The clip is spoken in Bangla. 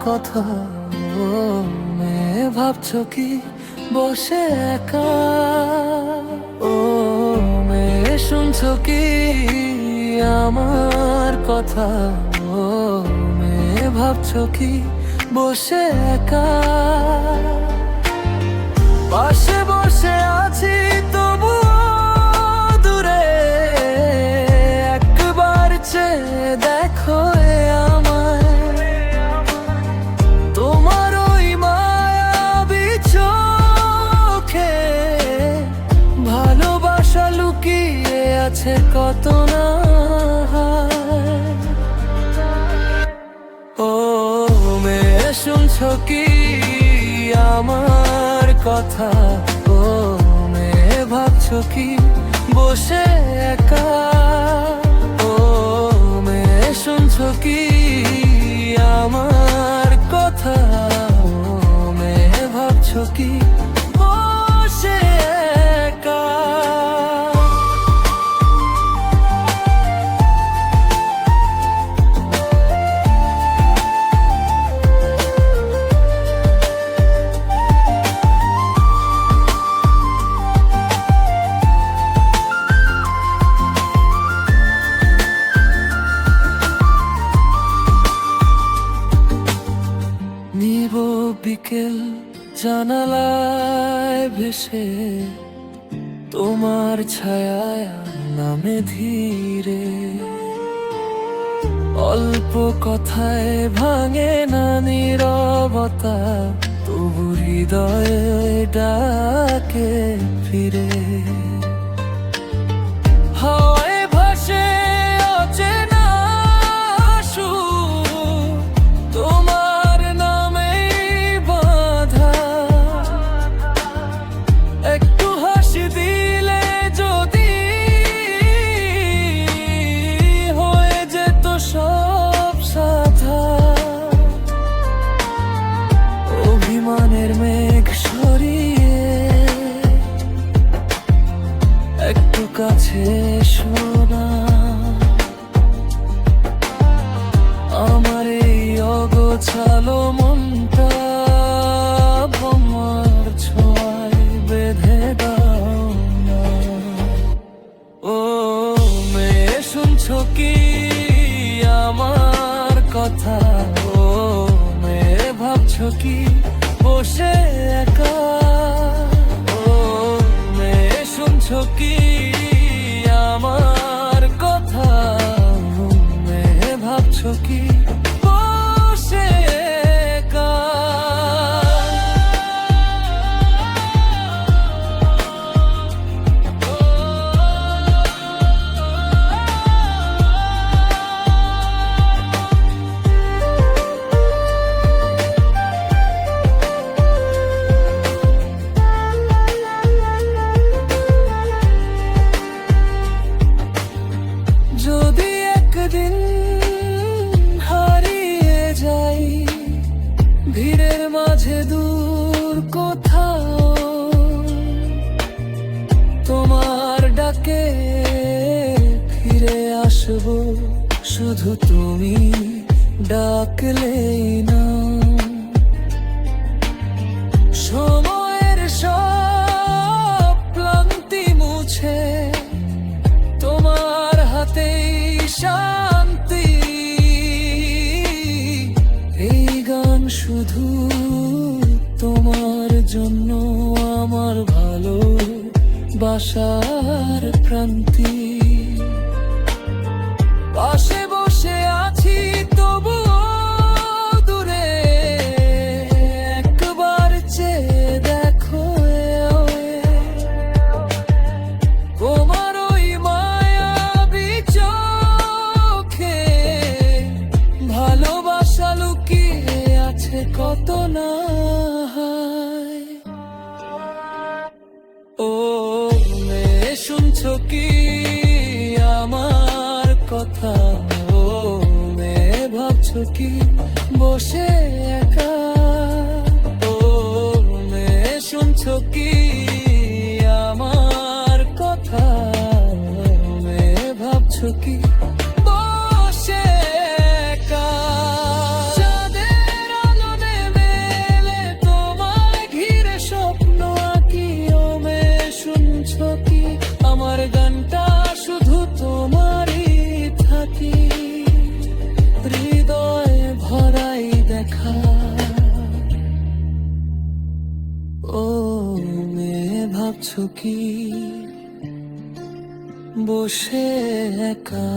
কথা। ও মেয়ে ভাবছো কি বসে একা? ও মেয়ে শুনছো কি আমার কথা? ও মেয়ে ভাবছো কি বসে একা? পাশে বসে আছি তবু দূরে, একবার চেয়ে দেখো এ আমায়। তোমার ওই মায়াবী চোখে ভালোবাসা লুকিয়ে আছে কত না। ও মেয়ে শুনছো কি আমার কথা? ও মেয়ে ভাবছো কি বসে একা? ও মেয়ে শুনছো কি আমার কথা? ও মেয়ে ভাবছো কি বসে একা? নিব বিকেল জানালায় ভেসে, তোমার ছায়ায় নামে ধীরে। অল্প কথায় ভাঙে না নীরবতা, তবু হৃদয়ে ডাকে ফিরে। হাওয়ায় ভাসে অচেনা সুর, তোমার নামেই বাঁধা। একটু হাসি দিলে যদি হয়ে যেত সব সাধা। অভিমানের মেঘ সরিয়ে একটু কাছে শোনা। আমার এই অগোছালো মনটা তোমার ছোঁয়ায় বেঁধে দাও না। ও মেয়ে শুনছো কি আমার কথা? ও মেয়ে ভাবছো কি বসে একা? ও মেয়ে শুনছো কি আমার কথা? ও মেয়ে ভাবছো কি বসে একা? যদি একদিন হারিয়ে যাই ভিড়ের মাঝে দূর কোথাও, তোমার ডাকে ফিরে আসবো, শুধু তুমি ডাকলেই না। সময়ের সব ক্লান্তি মুছে তোমার হাতেই শান্তি। এই গান শুধু তোমার জন্য, আমার ভালো বাসার প্রান্তি। পাশে বসে আছি তবু দূরে, একবার চেয়ে দেখো এ তোমার ওই মায়াবী চোখে ভালোবাসা লুকিয়ে আছে কত না। ও মেয়ে শুনছো কি আমার কথা? ও মেয়ে ভাবছো কি বসে একা? ও মেয়ে শুনছো কি আমার কথা? ও মেয়ে ভাবছো কি বসে একা? চাঁদের আলো আছো কি বসে একা